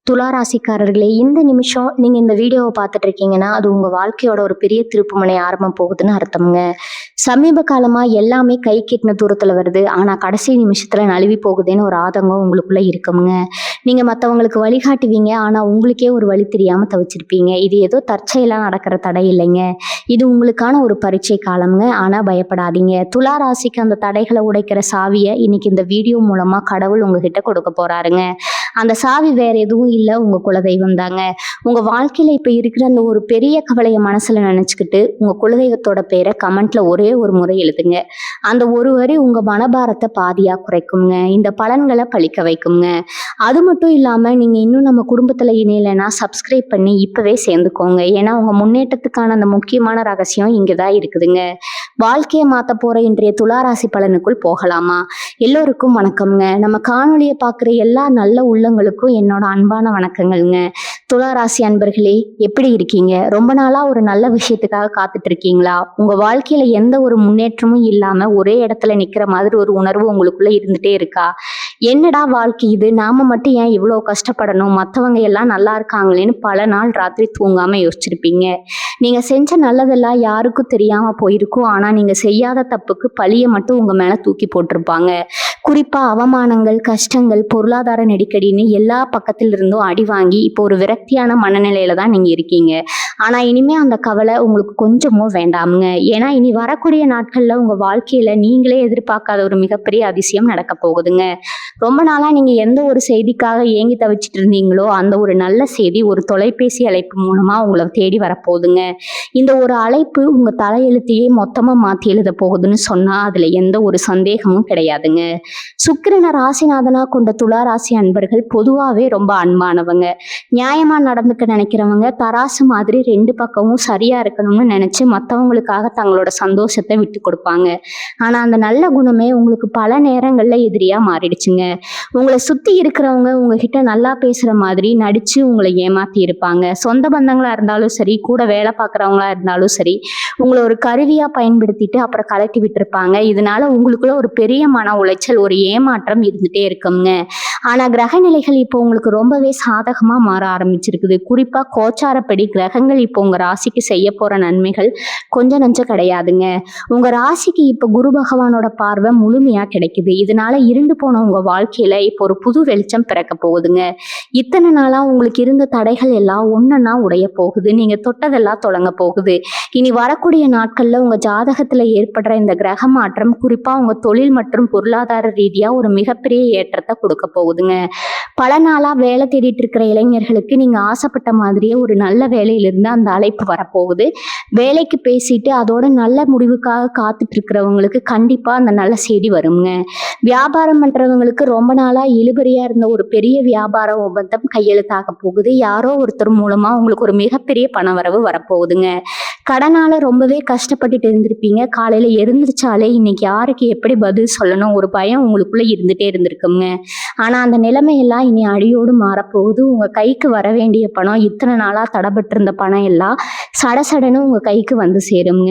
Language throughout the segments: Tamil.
துளாராசிக்காரர்களே, இந்த நிமிஷம் நீங்க இந்த வீடியோவை பார்த்துட்டு இருக்கீங்கன்னா, அது உங்க வாழ்க்கையோட ஒரு பெரிய திருப்புமுனை ஆரம்பம் போகுதுன்னு அர்த்தம்ங்க. சமீப காலமா எல்லாமே கை கெட்டின தூரத்துல வருது. ஆனா கடைசி நிமிஷத்துல நழுவி போகுதேன்னு ஒரு ஆதங்கம் உங்களுக்குள்ள இருக்குங்க. நீங்க மத்தவங்களுக்கு வழிகாட்டுவீங்க. ஆனா உங்களுக்கே ஒரு வழி தெரியாம தவிச்சிருப்பீங்க. இது ஏதோ தற்செயலா நடக்கிற தடை இல்லைங்க. இது உங்களுக்கான ஒரு பரீட்சை காலம்ங்க. ஆனா பயப்படாதீங்க. துலா ராசிக்கு அந்த தடைகளை உடைக்கிற சாவிய இன்னைக்கு இந்த வீடியோ மூலமா கடவுள் உங்ககிட்ட கொடுக்க போறாருங்க. அந்த சாவி வேற எதுவும் இல்ல, உங்க குலதெய்வம் தாங்க. உங்க வாழ்க்கையில இப்ப இருக்கிற அந்த ஒரு பெரிய கவலைய மனசுல நினைச்சுக்கிட்டு உங்க குலதெய்வத்தோட பேரை கமெண்ட்ல ஒரே ஒரு முறை எழுதுங்க. அந்த ஒரு வரி உங்க மனபாரத்தை பாதியா குறைக்குங்க. இந்த பலன்களை பழிக்க வைக்குங்க. அது மட்டும் இல்லாம நீங்க இன்னும் நம்ம குடும்பத்துல இணையலைன்னா சப்ஸ்கிரைப் பண்ணி இப்பவே சேர்ந்துக்கோங்க. ஏன்னா உங்க முன்னேற்றத்துக்கான அந்த முக்கியமான ரகசியம் இங்கதான் இருக்குதுங்க. வாழ்க்கையை மாத்த போற இன்றைய துளாராசி பலனுக்குள் போகலாமா? எல்லோருக்கும் வணக்கம்ங்க. நம்ம காணொலியை பார்க்குற எல்லா நல்ல உள்ளங்களுக்கும் என்னோட அன்பான வணக்கங்கள்ங்க. துளாராசி அன்பர்களே, எப்படி இருக்கீங்க? ரொம்ப நாளா ஒரு நல்ல விஷயத்துக்காக காத்துட்டு இருக்கீங்களா? உங்க வாழ்க்கையில எந்த ஒரு முன்னேற்றமும் இல்லாம ஒரே இடத்துல நிக்கிற மாதிரி ஒரு உணர்வு உங்களுக்குள்ள இருந்துட்டே இருக்கா? என்னடா வாழ்க்கை இது, நாம மட்டும் ஏன் இவ்வளவு கஷ்டப்படணும், மத்தவங்க எல்லாம் நல்லா இருக்காங்களேன்னு பல நாள் ராத்திரி தூங்காம யோசிச்சிருப்பீங்க. நீங்க செஞ்ச நல்லதெல்லாம் யாருக்கும் தெரியாம போயிருக்கும். ஆனா நீங்க செய்யாத தப்புக்கு பழிய மட்டும் உங்க மேல தூக்கி போட்டிருப்பாங்க. குறிப்பா அவமானங்கள், கஷ்டங்கள், பொருளாதார நெருக்கடின்னு எல்லா பக்கத்துல இருந்தும் அடி வாங்கி இப்போ ஒரு விரக்தியான மனநிலையில தான் நீங்க இருக்கீங்க. ஆனா இனிமே அந்த கவலை உங்களுக்கு கொஞ்சமும் வேண்டாமுங்க. ஏன்னா இனி வரக்கூடிய நாட்கள்ல உங்க வாழ்க்கையில நீங்களே எதிர்பார்க்காத ஒரு மிகப்பெரிய அதிசயம் நடக்க போகுதுங்க. ரொம்ப நாளா நீங்க எந்த ஒரு செய்திக்காக ஏங்கி தவிச்சிட்டு இருந்தீங்களோ அந்த ஒரு நல்ல செய்தி ஒரு தொலைபேசி அழைப்பு மூலமா உங்களை தேடி வரப்போகுதுங்க. இந்த ஒரு அழைப்பு உங்க தலையெழுத்தையே மொத்தமா மாத்தி எழுத போகுதுன்னு சொன்னா அதுல எந்த ஒரு சந்தேகமும் கிடையாதுங்க. சுக்கிரனை ராசிநாதனா கொண்ட துளாராசி அன்பர்கள் பொதுவாவே ரொம்ப அன்பானவங்க. நியாயமா நடந்துக்க நினைக்கிறவங்க, தராசு மாதிரி ரெண்டு பக்கமும் சரியா இருக்கணும்னு நினைச்சு மற்றவங்களுக்காக தங்களோட சந்தோஷத்தை விட்டு கொடுப்பாங்க. ஆனா அந்த நல்ல குணமே உங்களுக்கு பல நேரங்கள்ல எதிரியா மாறிடுச்சுங்க. உங்களை சுத்தி இருக்கிறவங்க உங்ககிட்ட நல்லா பேசுற மாதிரி நடிச்சு உங்களை ஏமாத்தி இருப்பாங்க. சொந்த பந்தங்களா இருந்தாலும் சரி, கூட வேலை பார்க்குறவங்களா இருந்தாலும் சரி, உங்களை ஒரு கருவியா பயன்படுத்திட்டு அப்புறம் கலட்டி விட்டுருப்பாங்க. இதனால உங்களுக்குள்ள ஒரு பெரிய மன உளைச்சல், ஒரு ஏமாற்றம் இருந்துட்டே இருக்குங்க. ஆனா கிரக நிலைகள் இப்போ உங்களுக்கு ரொம்பவே சாதகமா மாற ஆரம்பிச்சிருக்குது. குறிப்பா கோச்சாரப்படி கிரகங்கள் இப்போ உங்க ராசிக்கு செய்ய போற நன்மைகள் கொஞ்சம் நஞ்சம் கிடையாதுங்க. உங்க ராசிக்கு இப்ப குரு பகவானோட பார்வை முழுமையா கிடைக்குது. இதனால இருந்து போன உங்க வாழ்க்கையில இப்போ ஒரு புது வெளிச்சம் பிறக்க போகுதுங்க. இத்தனை நாளா உங்களுக்கு இருந்த தடைகள் எல்லாம் ஒன்னொன்னா உடைய போகுது. நீங்க தொட்டதெல்லாம் தொடங்க போகுது. இனி வரக்கூடிய நாட்கள்ல உங்க ஜாதகத்துல ஏற்படுற இந்த கிரக மாற்றம் குறிப்பா உங்க தொழில் மற்றும் பொருளாதார ரீதியா ஒரு மிகப்பெரிய ஏற்றத்தை கொடுக்க போகுதுங்க. பல நாளா வேலை தேடிட்டு இருக்கிற இளைஞர்களுக்கு நீங்க ஆசைப்பட்ட மாதிரியே ஒரு நல்ல வேலையிலிருந்து அந்த அழைப்பு வரப்போகுது. வேலைக்கு பேசிட்டு அதோட நல்ல முடிவுக்காக காத்துட்டு இருக்கிறவங்களுக்கு கண்டிப்பா அந்த நல்ல செய்தி வருங்க. வியாபாரம் பண்றவங்களுக்கு ரொம்ப நாளா இழுபறியா இருந்த ஒரு பெரிய வியாபார ஒப்பந்தம் கையெழுத்தாக போகுது. யாரோ ஒருத்தர் மூலமா உங்களுக்கு ஒரு மிகப்பெரிய பணவரவு வரப்போகுதுங்க. கடனால ரொம்பவே கஷ்டப்பட்டுட்டு இருந்திருப்பீங்க. காலையில எழுந்திரிச்சாலே இன்னைக்கு யாருக்கு எப்படி பதில் சொல்லணும் ஒரு பயம் உங்களுக்குள்ள இருந்துட்டே இருந்திருக்குங்க. ஆனா அந்த நிலைமையெல்லாம் இனி அடியோடு மாறப்போகுது. உங்க கைக்கு வர வேண்டிய பணம், இத்தனை நாளா தடைபட்டு இருந்த பணம் எல்லாம் சடசடன்னு உங்க கைக்கு வந்து சேருங்க.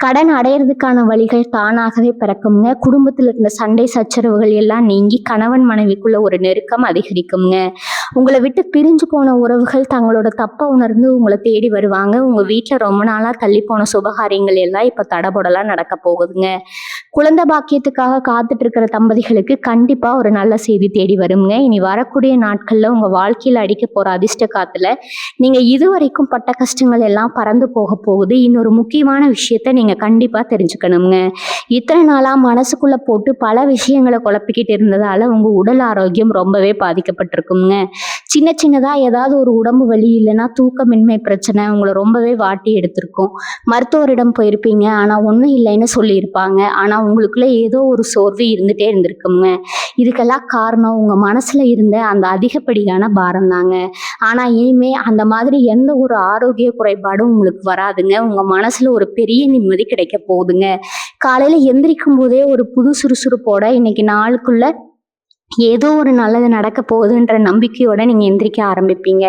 கடன் அடையிறதுக்கான வழிகள் தானாகவே பிறக்குங்க. குடும்பத்துல இருந்த சண்டை சச்சரவுகள் எல்லாம் நீங்கி கணவன் மனைவிக்குள்ள ஒரு நெருக்கம் அதிகரிக்குங்க. உங்களை விட்டு பிரிஞ்சு போன உறவுகள் தங்களோட தப்பை உணர்ந்து உங்களை தேடி வருவாங்க. உங்க வீட்டுல ரொம்ப நாளா தள்ளி போன சுபகாரியங்கள் எல்லாம் இப்ப தடபுடலா நடக்க போகுதுங்க. குழந்தை பாக்கியத்துக்காக காத்துட்டு இருக்கிற தம்பதிகளுக்கு கண்டிப்பா ஒரு நல்ல செய்தி தேடி வருங்க. இனி வரக்கூடிய நாட்கள்ல உங்க வாழ்க்கையில அடிக்க போற அதிர்ஷ்ட காத்துல நீங்க இதுவரைக்கும் பட்ட கஷ்டங்கள் எல்லாம் பறந்து போக போகுது. இன்னொரு முக்கியமான விஷயத்த நீங்க கண்டிப்பா தெரிஞ்சுக்கணுங்க. இத்தனை நாளா மனசுக்குள்ள போட்டு பல விஷயங்களை குழப்பிக்கிட்டு இருந்ததால உங்க உடல் ஆரோக்கியம் ரொம்பவே பாதிக்கப்பட்டிருக்குங்க. சின்ன சின்னதா ஏதாவது ஒரு உடம்பு வலி இல்லைன்னா தூக்கமின்மை பிரச்சனை உங்களை ரொம்பவே வாட்டி எடுத்திருக்கும். மருத்துவரிடம் போயிருப்பீங்க. ஆனா ஒன்றும் இல்லைன்னு சொல்லியிருப்பாங்க. ஆனா உங்களுக்குள்ள ஏதோ ஒரு சோர்வு இருந்துட்டே இருந்திருக்குங்க. இதுக்கெல்லாம் காரணம் உங்க மனசுல இருந்த அந்த அதிகப்படியான பாரம் தாங்க. ஆனா இனிமே அந்த மாதிரி எந்த ஒரு ஆரோக்கிய குறைபாடும் உங்களுக்கு வராதுங்க. உங்க மனசுல ஒரு பெரிய நிம்மதி கிடைக்க போகுதுங்க. காலையில எந்திரிக்கும் போதே ஒரு புது சுறுசுறுப்போட இன்னைக்கு நாளுக்குள்ள ஏதோ ஒரு நல்லது நடக்க போகுதுன்ற நம்பிக்கையோட நீங்க எந்திரிக்க ஆரம்பிப்பீங்க.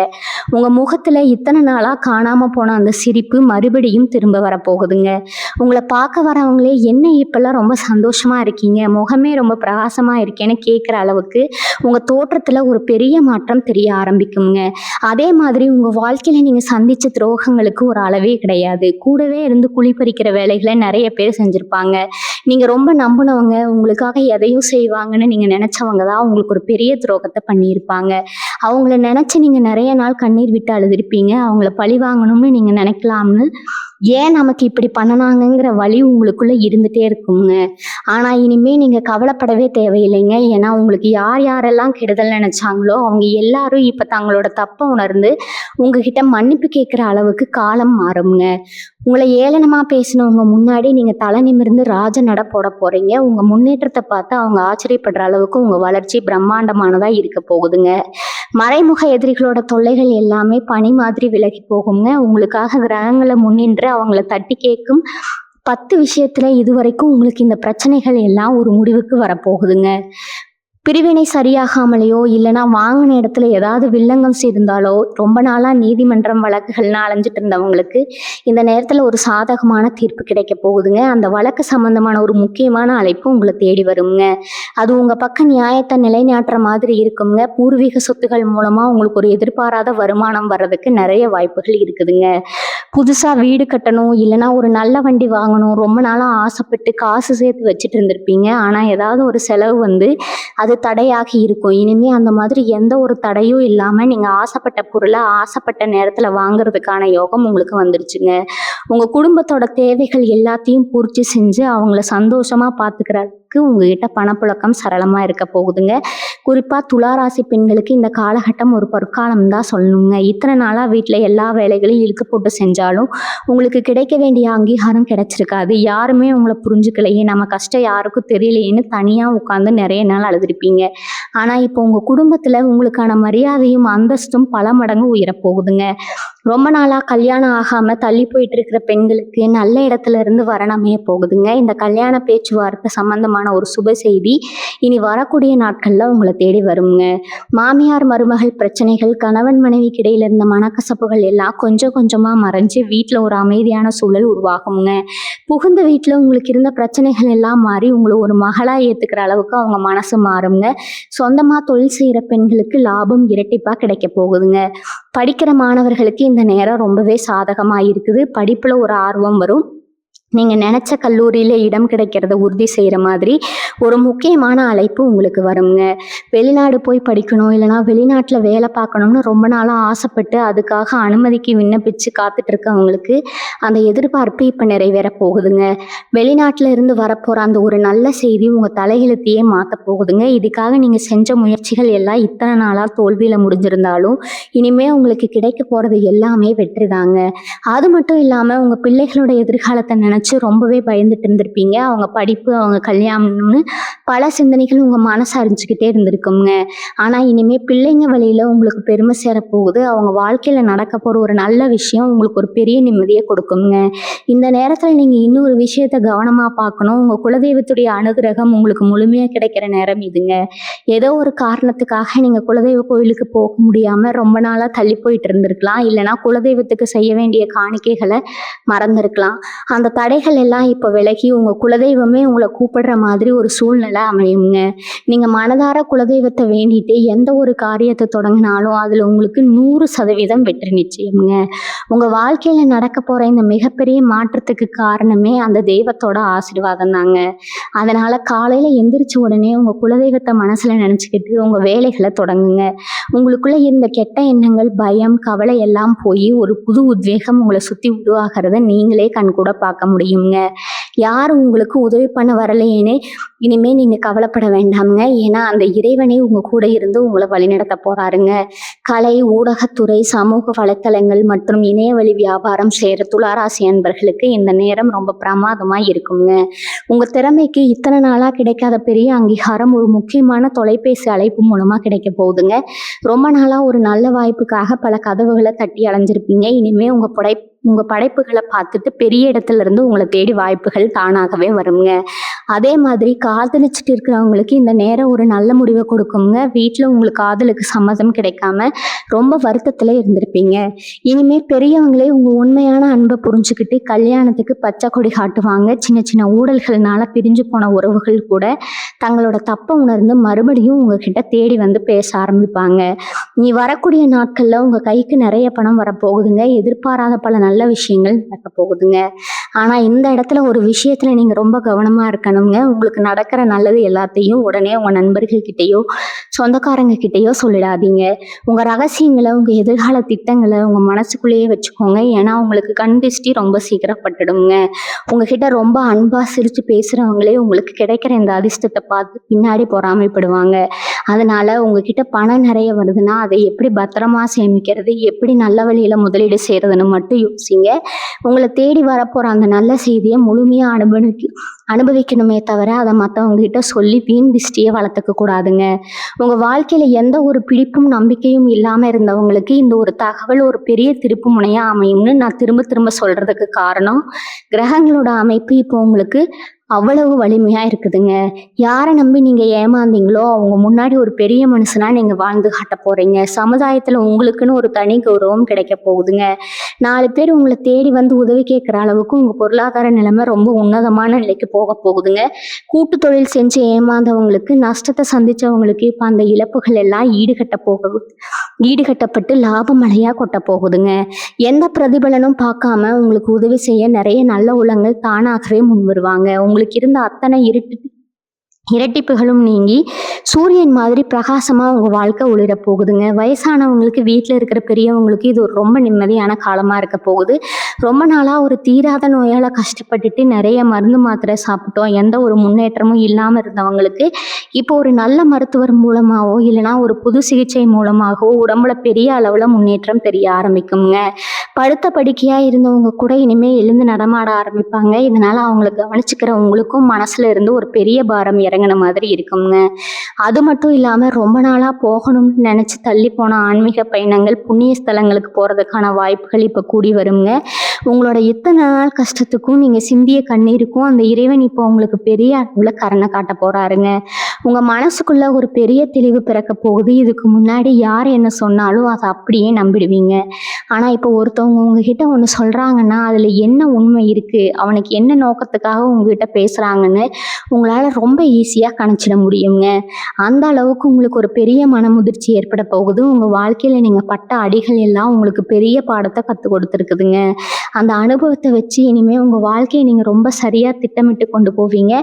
உங்க முகத்துல இத்தனை நாளா காணாம போன அந்த சிரிப்பு மறுபடியும் திரும்ப வரப்போகுதுங்க. உங்களை பார்க்க வரவங்களே என்ன இப்பெல்லாம் ரொம்ப சந்தோஷமா இருக்கீங்க, முகமே ரொம்ப பிரகாசமா இருக்கேன்னு கேட்குற அளவுக்கு உங்க தோற்றத்துல ஒரு பெரிய மாற்றம் தெரிய ஆரம்பிக்குங்க. அதே மாதிரி உங்க வாழ்க்கையில நீங்க சந்திச்ச துரோகங்களுக்கு ஒரு அளவே கிடையாது. கூடவே இருந்து குழி பறிக்கிற வேலைகளை நிறைய பேர் செஞ்சிருப்பாங்க. நீங்க ரொம்ப நம்புனவங்க, உங்களுக்காக எதையும் செய்வாங்கன்னு நீங்க நினைச்சவங்க தான் உங்களுக்கு ஒரு பெரிய துரோகத்தை பண்ணியிருப்பாங்க. அவங்கள நினைச்சு நீங்க நிறைய நாள் கண்ணீர் விட்டு அழுதுருப்பீங்க. அவங்கள பழி வாங்கணும்னு நீங்க நினைக்கலாம்னு, ஏன் நமக்கு இப்படி பண்ணனாங்கங்கிற வலி உங்களுக்குள்ள இருந்துட்டே இருக்குங்க. ஆனா இனிமே நீங்க கவலைப்படவே தேவையில்லைங்க. ஏன்னா உங்களுக்கு யார் யாரெல்லாம் கெடுதல் நினைச்சாங்களோ அவங்க எல்லாரும் இப்ப தங்களோட தப்பை உணர்ந்து உங்ககிட்ட மன்னிப்பு கேட்கிற அளவுக்கு காலம் மாறுங்க. உங்களை ஏளனமா பேசினவங்க முன்னாடி நீங்க தலை நிமிர்ந்து ராஜ நட போட போறீங்க. உங்க முன்னேற்றத்தை பார்த்து அவங்க ஆச்சரியப்படுற அளவுக்கு உங்க வளர்ச்சி பிரம்மாண்டமானதா இருக்க போகுதுங்க. மறைமுக எதிரிகளோட தொல்லைகள் எல்லாமே பனி மாதிரி விலகி போகுங்க. உங்களுக்காக கிரகங்களை முன்னின்று அவங்கள தட்டி கேட்கும் 10 விஷயத்துல இதுவரைக்கும் உங்களுக்கு இந்த பிரச்சனைகள் எல்லாம் ஒரு முடிவுக்கு வரப்போகுதுங்க. பிரிவினை சரியாகாமலையோ இல்லைன்னா வாங்கின இடத்துல ஏதாவது வில்லங்கம் செய்திருந்தாலோ ரொம்ப நாளா நீதிமன்றம் வழக்குகள்லாம் அலைஞ்சிட்டு இருந்தவங்களுக்கு இந்த நேரத்துல ஒரு சாதகமான தீர்ப்பு கிடைக்க போகுதுங்க. அந்த வழக்கு சம்பந்தமான ஒரு முக்கியமான அழைப்பு உங்களை தேடி வருங்க. அது உங்க பக்க நியாயத்தை நிலைநாட்டுற மாதிரி இருக்குங்க. பூர்வீக சொத்துகள் மூலமா உங்களுக்கு ஒரு எதிர்பாராத வருமானம் வர்றதுக்கு நிறைய வாய்ப்புகள் இருக்குதுங்க. புதுசா வீடு கட்டணும் இல்லைன்னா ஒரு நல்ல வண்டி வாங்கணும் ரொம்ப நாளா ஆசைப்பட்டு காசு சேர்த்து வச்சுட்டு இருந்திருப்பீங்க. ஆனா ஏதாவது ஒரு செலவு வந்து அது தடையாகி இருக்கும். இனிமே அந்த மாதிரி எந்த ஒரு தடையும் இல்லாம நீங்க ஆசைப்பட்ட பொருளை ஆசைப்பட்ட நேரத்துல வாங்குறதுக்கான யோகம் உங்களுக்கு வந்துருச்சுங்க. உங்க குடும்பத்தோட தேவைகள் எல்லாத்தையும் பூர்த்தி செஞ்சு அவங்கள சந்தோஷமா பாத்துக்கிறதுக்கு உங்ககிட்ட பணப்புழக்கம் சரளமா இருக்க போகுதுங்க. குறிப்பா துளாராசி பெண்களுக்கு இந்த காலகட்டம் ஒரு பொற்காலம் தான் சொல்லணுங்க. இத்தனை நாளா வீட்டுல எல்லா வேலைகளையும் இழுத்து போட்டு செஞ்சாலும் உங்களுக்கு கிடைக்க வேண்டிய அங்கீகாரம் கிடைச்சிருக்காது. யாருமே உங்களை புரிஞ்சுக்கலையே, நம்ம கஷ்டம் யாருக்கும் தெரியலையேன்னு தனியா உட்காந்து நிறைய நாள் அழுதுருப்பீங்க. ஆனா இப்போ உங்க குடும்பத்துல உங்களுக்கான மரியாதையும் அந்தஸ்தும் பல மடங்கு உயரப்போகுதுங்க. ரொம்ப நாளா கல்யாணம் ஆகாம தள்ளி போயிட்டு இருக்கிற பெண்களுக்கு நல்ல இடத்துல இருந்து வரணமே போகுதுங்க. இந்த கல்யாண பேச்சுவார்த்தை சம்பந்தமான ஒரு சுப செய்தி இனி வரக்கூடிய நாட்கள்ல உங்களை தேடி வருங்க. மாமியார் மருமகள் பிரச்சனைகள், கணவன் மனைவிக்கு இடையில இருந்த மனக்கசப்புகள் எல்லாம் கொஞ்சம் கொஞ்சமா மறைஞ்சு வீட்டுல ஒரு அமைதியான சூழல் உருவாகுங்க. புகுந்த வீட்டுல உங்களுக்கு இருந்த பிரச்சனைகள் எல்லாம் மாறி உங்களை ஒரு மகளா ஏத்துக்கிற அளவுக்கு அவங்க மனசு மாறுங்க. சொந்தமா தொழில் செய்யற பெண்களுக்கு லாபம் இரட்டிப்பா கிடைக்க போகுதுங்க. படிக்கிற மாணவர்களுக்கு இந்த நேரம் ரொம்பவே சாதகமா இருக்குது. படிப்புல ஒரு ஆர்வம் வரும். நீங்க நினைச்ச கல்லூரியில இடம் கிடைக்கிறத உறுதி செய்யற மாதிரி ஒரு முக்கியமான அழைப்பு உங்களுக்கு வருங்க. வெளிநாடு போய் படிக்கணும் இல்லைன்னா வெளிநாட்டுல வேலை பார்க்கணும்னு ரொம்ப நாளா ஆசைப்பட்டு அதுக்காக அனுமதிக்கு விண்ணப்பிச்சு காத்துட்டு இருக்கவங்களுக்கு அந்த எதிர்பார்ப்பு இப்ப நிறைவேற போகுதுங்க. வெளிநாட்டுல இருந்து வரப்போற அந்த ஒரு நல்ல செய்தி உங்க தலையெழுத்தையே மாத்த போகுதுங்க. இதுக்காக நீங்க செஞ்ச முயற்சிகள் எல்லாம் இத்தனை நாளா தோல்வியில முடிஞ்சிருந்தாலும் இனிமே உங்களுக்கு கிடைக்க போறது எல்லாமே வெற்றிதாங்க. அது மட்டும் இல்லாம உங்க பிள்ளைகளோட எதிர்காலத்தை நினைச்சு ரொம்பவே பயந்துட்டு இருந்திருப்பீங்க. அவங்க படிப்பு, அவங்க கல்யாணம்னு பல சிந்தனைகள் உங்க மனசு அறிஞ்சுக்கிட்டே இருந்திருக்குங்க. ஆனா இனிமே பிள்ளைங்க வழியில உங்களுக்கு பெருமை சேர போகுது. அவங்க வாழ்க்கையில நடக்க போற ஒரு நல்ல விஷயம் உங்களுக்கு ஒரு பெரிய நிம்மதியை கொடுக்குங்க. இந்த நேரத்துல நீங்க இன்னொரு விஷயத்த கவனமா பார்க்கணும். உங்க குலதெய்வத்துடைய அனுகிரகம் உங்களுக்கு முழுமையா கிடைக்கிற நேரம் இதுங்க. ஏதோ ஒரு காரணத்துக்காக நீங்க குலதெய்வ கோயிலுக்கு போக முடியாம ரொம்ப நாளா தள்ளி போயிட்டு இருந்திருக்கலாம். இல்லைன்னா குலதெய்வத்துக்கு செய்ய வேண்டிய காணிக்கைகளை மறந்திருக்கலாம். அந்த தடைகள் எல்லாம் இப்போ விலகி உங்க குலதெய்வமே உங்களை கூப்பிடுற மாதிரி ஒரு சூழ்நிலை அமையுங்க. நீங்க மனதார குலதெய்வத்தை வேண்டிட்டு எந்த ஒரு காரியத்தை தொடங்கினாலும் அதுல உங்களுக்கு 100% வெற்றி நிச்சயம்ங்க. உங்க வாழ்க்கையில நடக்க போற இந்த மிகப்பெரிய மாற்றத்துக்கு காரணமே அந்த தெய்வத்தோட ஆசீர்வாதம் தாங்க. அதனால காலையில எந்திரிச்ச உடனே உங்க குலதெய்வத்தை மனசுல நினைச்சுக்கிட்டு உங்க வேலைகளை தொடங்குங்க. உங்களுக்குள்ள இருந்த கெட்ட எண்ணங்கள், பயம், கவலை எல்லாம் போய் ஒரு புது உத்வேகம் உங்களை சுத்தி உருவாகிறத நீங்களே கண்கூட பார்க்க முடியுங்க. யார் உங்களுக்கு உதவி பண்ண வரலையேன்னு இனிமே நீங்க கவலைப்பட வேண்டாம்ங்க. ஏன்னா அந்த இறைவனே உங்க கூட இருந்து உங்களை வழிநடத்த போறாருங்க. கலை, ஊடகத்துறை, சமூக வலைத்தளங்கள் மற்றும் இணையவழி வியாபாரம் செய்யற துளாராசி அன்பர்களுக்கு இந்த நேரம் ரொம்ப பிரமாதமா இருக்குங்க. உங்க திறமைக்கு இத்தனை நாளா கிடைக்காத பெரிய அங்கீகாரம் ஒரு முக்கியமான தொலைபேசி அழைப்பு மூலமா கிடைக்க போகுதுங்க. ரொம்ப நாளா ஒரு நல்ல வாய்ப்புக்காக பல கதவுகளை தட்டி அடைஞ்சிருப்பீங்க. இனிமே உங்க உங்கள் படைப்புகளை பார்த்துட்டு பெரிய இடத்துல இருந்து உங்களை தேடி வாய்ப்புகள் தானாகவே வருங்க. அதே மாதிரி காதலிச்சுட்டு இருக்கிறவங்களுக்கு இந்த நேரம் ஒரு நல்ல முடிவை கொடுக்குங்க. வீட்டில் உங்களுக்கு காதலுக்கு சம்மதம் கிடைக்காம ரொம்ப வருத்தத்தில் இருந்திருப்பீங்க. இனிமேல் பெரியவங்களே உங்கள் உண்மையான அன்பை புரிஞ்சுக்கிட்டு கல்யாணத்துக்கு பச்சை கொடி காட்டுவாங்க. சின்ன சின்ன ஊழல்கள்னால பிரிஞ்சு போன உறவுகள் கூட தங்களோட தப்பை உணர்ந்து மறுபடியும் உங்ககிட்ட தேடி வந்து பேச ஆரம்பிப்பாங்க. நீ வரக்கூடிய நாட்களில் உங்கள் கைக்கு நிறைய பணம் வரப்போகுதுங்க. எதிர்பாராத பல நல்ல விஷயங்கள் நடக்க போகுதுங்க. ஆனால் இந்த இடத்துல ஒரு விஷயத்தில் நீங்கள் ரொம்ப கவனமாக இருக்கணுங்க. உங்களுக்கு நடக்கிற நல்லது எல்லாத்தையும் உடனே உங்கள் நண்பர்கள்கிட்டயோ சொந்தக்காரங்க கிட்டேயோ சொல்லிடாதீங்க. உங்கள் ரகசியங்களை உங்கள் எதிர்கால திட்டங்களை உங்கள் மனசுக்குள்ளேயே வச்சுக்கோங்க. ஏன்னா உங்களுக்கு கண் திருஷ்டி ரொம்ப சீக்கிரம் பட்டுடுங்க. உங்ககிட்ட ரொம்ப அன்பாக சிரித்து பேசுகிறவங்களே உங்களுக்கு கிடைக்கிற இந்த அதிர்ஷ்டத்தை பார்த்து பின்னாடி பொறாமைப்படுவாங்க. அதனால உங்ககிட்ட பணம் நிறைய வருதுன்னா அதை எப்படி பத்திரமா சேமிக்கிறது, எப்படி நல்ல வழியில் முதலீடு செய்கிறதுன்னு மட்டும் யோசிங்க. உங்களை தேடி வரப்போகிற அந்த நல்ல செய்தியை முழுமையாக அனுபவிக்கணுமே தவிர அதை மற்றவங்க கிட்ட சொல்லி வீண் திருஷ்டியை வளர்த்துக்க கூடாதுங்க. உங்கள் வாழ்க்கையில் எந்த ஒரு பிடிப்பும் நம்பிக்கையும் இல்லாமல் இருந்தவங்களுக்கு இந்த ஒரு தகவல் ஒரு பெரிய திருப்பு முனையாக அமையும்னு நான் திரும்ப திரும்ப சொல்கிறதுக்கு காரணம், கிரகங்களோட அமைப்பு இப்போ உங்களுக்கு அவ்வளவு வலிமையா இருக்குதுங்க. யாரை நம்பி நீங்க ஏமாந்தீங்களோ அவங்க முன்னாடி ஒரு பெரிய மனுஷனா நீங்க வாழ்ந்து காட்ட போறீங்க. சமுதாயத்துல உங்களுக்குன்னு ஒரு தனி கௌரவம் கிடைக்க போகுதுங்க. 4 பேர் உங்களை தேடி வந்து உதவி கேட்கிற அளவுக்கு உங்க பொருளாதார நிலைமை ரொம்ப உன்னதமான நிலைக்கு போக போகுதுங்க. கூட்டு தொழில் செஞ்சு ஏமாந்தவங்களுக்கு, நஷ்டத்தை சந்திச்சவங்களுக்கு இப்ப அந்த இழப்புகள் எல்லாம் ஈடுகட்டப்பட்டு லாபமழையா கொட்ட போகுதுங்க. எந்த பிரதிபலனும் பார்க்காம உங்களுக்கு உதவி செய்ய நிறைய நல்ல உள்ளங்கள் தானாகவே முன் வருவாங்க. உங்களுக்கு இருந்த அத்தனை இரட்டிப்புகளும் நீங்கி சூரியன் மாதிரி பிரகாசமா உங்க வாழ்க்கை ஒளிர போகுதுங்க. வயசானவங்களுக்கு, வீட்டில் இருக்கிற பெரியவங்களுக்கு இது ஒரு ரொம்ப நிம்மதியான காலமா இருக்க போகுது. ரொம்ப நாளா ஒரு தீராத நோயால கஷ்டப்பட்டுட்டு நிறைய மருந்து மாத்திரை சாப்பிட்டோம், எந்த ஒரு முன்னேற்றமும் இல்லாம இருந்தவங்களுக்கு இப்போ ஒரு நல்ல மருத்துவர் மூலமாகவோ இல்லைன்னா ஒரு புது சிகிச்சை மூலமாகவோ உடம்புல பெரிய அளவுல முன்னேற்றம் தெரிய ஆரம்பிக்குங்க. படுத்த படுக்கையா இருந்தவங்க கூட இனிமே எழுந்து நடமாட ஆரம்பிப்பாங்க. இதனால அவங்களை கவனிச்சுக்கிறவங்களுக்கும் மனசுல இருந்து ஒரு பெரிய பாரம் இறங்கின மாதிரி இருக்குங்க. அது மட்டும் இல்லாம ரொம்ப நாளா போகணும்னு நினைச்சு தள்ளி போன ஆன்மீக பயணங்கள், புண்ணிய ஸ்தலங்களுக்கு போறதுக்கான வாய்ப்புகள் இப்ப கூடி வருங்க. உங்களோட இத்தனை நாள் கஷ்டத்துக்கும் நீங்க சிந்திய கண்ணீருக்கும் அந்த இறைவன் இப்போ உங்களுக்கு பெரிய அளவுல கருணை காட்ட போறாருங்க. உங்க மனசுக்குள்ள ஒரு பெரிய தெளிவு பிறக்க போகுது. இதுக்கு முன்னாடி யார் என்ன சொன்னாலும் அதை அப்படியே நம்பிடுவீங்க. ஆனா இப்போ ஒருத்தவங்க உங்ககிட்ட ஒன்று சொல்றாங்கன்னா அதுல என்ன உண்மை இருக்கு, அவனுக்கு என்ன நோக்கத்துக்காக உங்ககிட்ட பேசுறாங்கன்னு உங்களால ரொம்ப ஈஸியா கணிச்சிட முடியுங்க. அந்த அளவுக்கு உங்களுக்கு ஒரு பெரிய மனமுதிர்ச்சி ஏற்பட போகுது. உங்க வாழ்க்கையில நீங்க பட்ட அடிகள் எல்லாம் உங்களுக்கு பெரிய பாடத்தை கற்றுக் கொடுத்துருக்குதுங்க. அந்த அனுபவத்தை வச்சு இனிமே உங்க வாழ்க்கையை நீங்க ரொம்ப சரியா திட்டமிட்டு கொண்டு போவீங்க.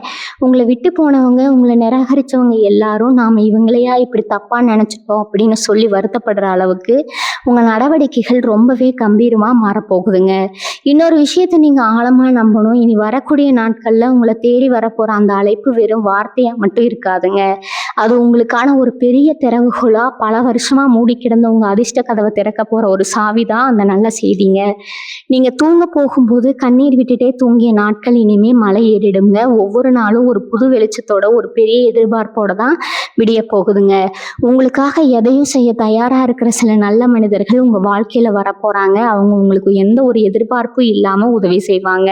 உங்களை விட்டு போனவங்க, உங்களை நிராகரிச்சவங்க எல்லாரும் நாம இவங்களையா இப்படி தப்பா நினைச்சிட்டோம் அப்படின்னு சொல்லி வருத்தப்படுற அளவுக்கு உங்க நடவடிக்கைகள் ரொம்பவே கம்பீரமா மாறப்போகுதுங்க. இன்னொரு விஷயத்த நீங்க ஆழமா நம்பணும். இனி வரக்கூடிய நாட்கள்ல உங்களை தேடி வரப்போற அந்த அழைப்பு வெறும் வார்த்தையா மட்டும் இருக்காதுங்க. அது உங்களுக்கான ஒரு பெரிய திறவுகோலா பல வருஷமா மூடி கிடந்த உங்க அதிர்ஷ்ட கதவை திறக்க போற ஒரு சாவிதான் அந்த நல்ல செய்திங்க. நீங்க தூங்க போகும்போது கண்ணீர் விட்டுட்டே தூங்கிய நாட்கள் இனிமே மலை ஏறிடுங்க. ஒவ்வொரு நாளும் ஒரு புது வெளிச்சத்தோட ஒரு பெரிய எதிர்பார்ப்போட தான் விடிய போகுதுங்க. உங்களுக்காக எதையும் செய்ய தயாரா இருக்கிற சில நல்ல மனிதர்கள் உங்க வாழ்க்கையில வரப்போறாங்க. அவங்க உங்களுக்கு எந்த ஒரு எதிர்பார்ப்பும் இல்லாம உதவி செய்வாங்க.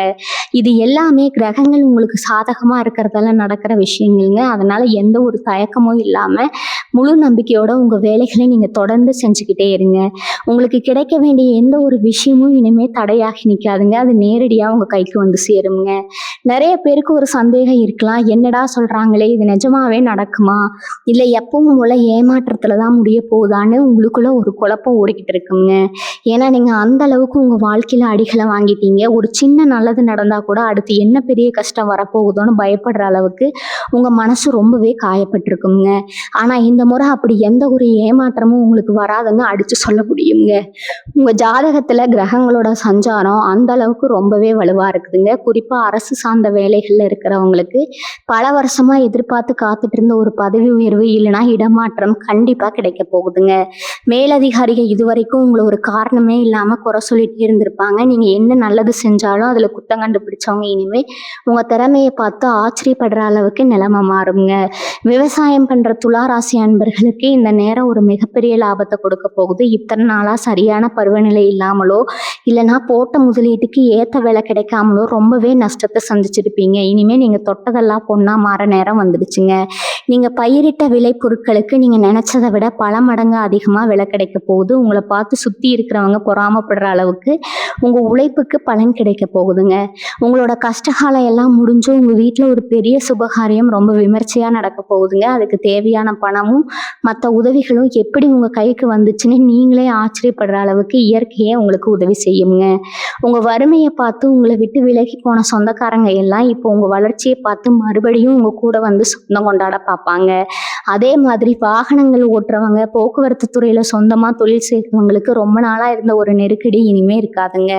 இது எல்லாமே கிரகங்கள் உங்களுக்கு சாதகமா இருக்கிறதால நடக்கிற விஷயங்கள்ங்க. அதனால எந்த ஒரு தயக்கமும் இல்லாம முழு நம்பிக்கையோட உங்க வேலைகளை நீங்க தொடர்ந்து செஞ்சுக்கிட்டே இருங்க. உங்களுக்கு கிடைக்க வேண்டிய எந்த ஒரு விஷயமும் இனிமே தடையாகி நிற்காதுங்க. அது நேரடியா உங்க கைக்கு வந்து சேருங்க. நிறைய பேருக்கு ஒரு சந்தேகம் இருக்கலாம், என்னடா சொல்றாங்களே, இது நிஜமாவே நடக்குமா, இல்லை எப்பவும் போல ஏமாற்றத்துலதான் முடிய போகுதான்னு உங்களுக்குள்ள ஒரு குழப்பம் ஓடிக்கிட்டு இருக்குங்க. ஏன்னா நீங்க அந்த அளவுக்கு உங்க வாழ்க்கையில அடிகளை வாங்கிட்டீங்க. ஒரு சின்ன நல்லது நடந்தா கூட அடுத்து என்ன பெரிய கஷ்டம் வரப்போகுதோன்னு பயப்படுற அளவுக்கு உங்க மனசு ரொம்பவே காயப்பட்டிருக்குங்க. ஆனா இந்த முறை அப்படி எந்த ஒரு ஏமாற்றமும் உங்களுக்கு வராதுன்னு அடிச்சு சொல்ல முடியுங்க. உங்க ஜாதகத்துல கிரகங்களோட சஞ்சாரம் அந்த அளவுக்கு ரொம்பவே வலுவா இருக்குதுங்க. குறிப்பா அரசு சார்ந்த வேலைகள்ல இருக்கிறவங்களுக்கு பல வருஷமா எதிர்பார்த்து காத்துட்டு இருந்த ஒரு பதவி உயர்வு இல்லைன்னா இடமாற்றம் கண்டிப்பா கிடைக்க போகுதுங்க. மேலதிகாரிகள் இதுவரைக்கும் உங்களை ஒரு காரணமே இல்லாம குறை சொல்லிட்டே இருந்திருப்பாங்க. நீங்க என்ன நல்லது செஞ்சாலும் அதுல குத்தம் கண்டுபிடிச்சவங்க இனிமே உங்க திறமையை பார்த்து ஆச்சரியப்படுற அளவுக்கு நிலைமை மாறுங்க. விவசாய விவசாயம் பண்ற துளாராசி அன்பர்களுக்கு இந்த நேரம் ஒரு மிகப்பெரிய லாபத்தை கொடுக்க போகுது. இத்தனை நாளா சரியான பருவநிலை இல்லாமலோ இல்லைன்னா போட்ட முதலீட்டுக்கு ஏத்த விலை கிடைக்காமலோ ரொம்பவே நஷ்டத்தை சந்திச்சிருப்பீங்க. இனிமே நீங்க தொட்டதெல்லாம் பொண்ணா மாற நேரம் வந்துடுச்சுங்க. நீங்க பயிரிட்ட விளை பொருட்களுக்கு நீங்க நினைச்சதை விட பல மடங்கு அதிகமா விலை கிடைக்க போகுது. உங்களை பார்த்து சுத்தி இருக்கிறவங்க பொறாமப்படுற அளவுக்கு உங்க உழைப்புக்கு பலன் கிடைக்க போகுதுங்க. உங்களோட கஷ்டகாலம் எல்லாம் முடிஞ்சு உங்க வீட்டுல ஒரு பெரிய சுபகாரியம் ரொம்ப விமர்சையா நடக்க போகுதுங்க. அதுக்கு தேவையான பணமும் மற்ற உதவிகளும் எப்படி உங்க கைக்கு வந்துச்சுன்னு நீங்களே ஆச்சரியப்படுற அளவுக்கு இயற்கையே உங்களுக்கு உதவி செய்யுங்க. உங்க வறுமையை பார்த்து உங்களை விட்டு விலகி போன சொந்தக்காரங்க எல்லாம் இப்போ உங்க வளர்ச்சியை பார்த்து மறுபடியும் உங்க கூட வந்து சொந்தம் கொண்டாட பார்ப்பாங்க. அதே மாதிரி வாகனங்கள் ஓட்டுறவங்க, போக்குவரத்து துறையில சொந்தமா தொழில் செய்கிறவங்களுக்கு ரொம்ப நாளா இருந்த ஒரு நெருக்கடி இனிமே இருக்காதுங்க.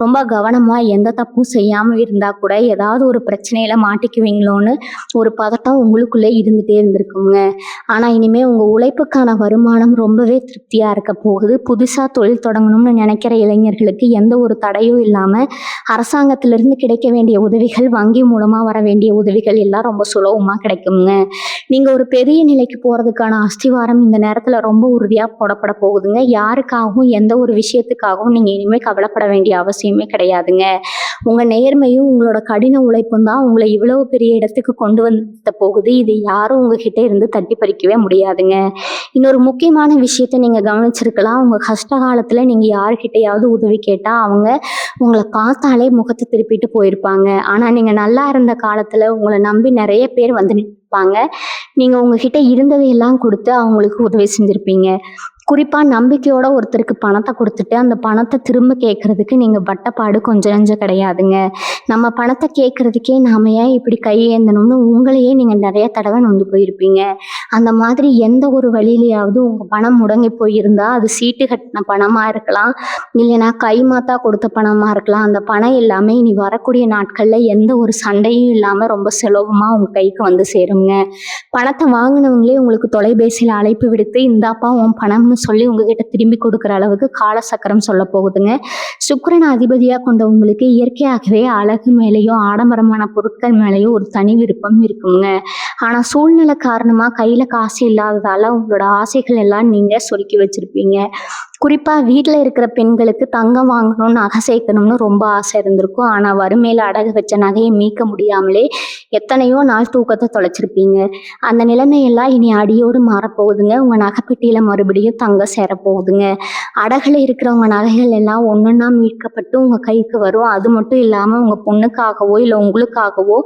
ரொம்ப கவனமா எந்த தப்பும் செய்யாம இருந்தா கூட ஏதாவது ஒரு பிரச்சனையில மாட்டிக்குவீங்களோன்னு ஒரு பதட்டம் உங்களுக்குள்ளே இருந்துட்டே இருந்திருக்குங்க. ஆனா இனிமே உங்க உழைப்புக்கான வருமானம் ரொம்பவே திருப்தியா இருக்க போகுது. புதுசா தொழில் தொடங்கணும்னு நினைக்கிற இளைஞர்களுக்கு எந்த ஒரு தடையும் இல்லாம அரசாங்கத்திலிருந்து கிடைக்க வேண்டிய உதவிகள், வங்கி மூலமா வர வேண்டிய உதவிகள் எல்லாம் ரொம்ப சுலபமா கிடைக்குங்க. நீங்க ஒரு பெரிய நிலைக்கு போறதுக்கான அஸ்திவாரம் இந்த நேரத்துல ரொம்ப உறுதியா போடப்பட போகுதுங்க. யாருக்காகவும் எந்த ஒரு விஷயத்துக்காகவும் நீங்க இனிமே கவலைப்பட வேண்டிய அவசியமே கிடையாதுங்க. உங்க நேர்மையும் உங்களோட கடின உழைப்பும் தான் உங்களை இவ்வளவு பெரிய இடத்துக்கு கொண்டு வந்து போகுது. இது யாரும் உங்ககிட்ட இருந்து தட்டி பறிக்கவே முடியாதுங்க. இன்னொரு முக்கியமான விஷயத்த நீங்க கவனிச்சிருக்கலாம். உங்க கஷ்ட காலத்துல நீங்க யாருக்கிட்டையாவது உதவி கேட்டா அவங்க உங்களை பார்த்தாலே முகத்தை திருப்பிட்டு போயிருப்பாங்க. ஆனா நீங்க நல்லா இருந்த காலத்துல உங்களை நம்பி நிறைய பேர் வந்து நிற்பாங்க. நீங்க உங்ககிட்ட இருந்ததையெல்லாம் கொடுத்து அவங்களுக்கு உதவி செஞ்சிருப்பீங்க. குறிப்பா நம்பிக்கையோட ஒருத்தருக்கு பணத்தை கொடுத்துட்டு அந்த பணத்தை திரும்ப கேட்கறதுக்கு நீங்க பட்டப்பாடு கொஞ்சம் நெஞ்சம் கிடையாதுங்க. நம்ம பணத்தை கேட்கறதுக்கே நாம ஏன் இப்படி கையேந்தணும்னு உங்களையே நீங்க நிறைய தடவை நொந்து போயிருப்பீங்க. அந்த மாதிரி எந்த ஒரு வழியிலையாவது உங்க பணம் முடங்கி போயிருந்தா அது சீட்டு கட்டின பணமா இருக்கலாம், இல்லைன்னா கைமாத்தா கொடுத்த பணமா இருக்கலாம். அந்த பணம் எல்லாமே இனி வரக்கூடிய நாட்கள்ல எந்த ஒரு சண்டையும் இல்லாம ரொம்ப சுலபமா உங்க கைக்கு வந்து சேருங்க. பணத்தை வாங்கினவங்களே உங்களுக்கு தொலைபேசியில் அழைப்பு விடுத்து இந்தாப்பா உன் பணம்னு சொல்லி உங்ககிட்ட திரும்பி கொடுக்குற அளவுக்கு காலசக்கரம் சொல்ல போகுதுங்க. சுக்கிரன் அதிபதியா கொண்ட உங்களுக்கு இயற்கையாகவே அழகு மேலேயும் ஆடம்பரமான பொருட்கள் மேலேயும் ஒரு தனி விருப்பம் இருக்குங்க. ஆனா சூழ்நிலை காரணமா கையில காசு இல்லாததால உங்களோட ஆசைகள் எல்லாம் நீங்க சொருக்கி வச்சிருப்பீங்க. குறிப்பா வீட்டுல இருக்கிற பெண்களுக்கு தங்கம் வாங்கணும்னு, நகை சேர்க்கணும்னு ரொம்ப ஆசை இருந்திருக்கும். ஆனா வறுமையில அடகு வச்ச நகையை மீட்க முடியாமலே எத்தனையோ நாள் தூக்கத்தை தொலைச்சிருப்பீங்க. அந்த நிலைமையெல்லாம் இனி அடியோடு மாறப்போகுதுங்க. உங்க நகைப்பெட்டியில மறுபடியும் தங்கம் சேரப்போகுதுங்க. அடகுல இருக்கிறவங்க நகைகள் எல்லாம் ஒன்னொன்னா மீட்கப்பட்டு உங்க கைக்கு வரும். அது மட்டும் இல்லாம உங்க பொண்ணுக்காகவோ இல்ல உங்களுக்காகவோ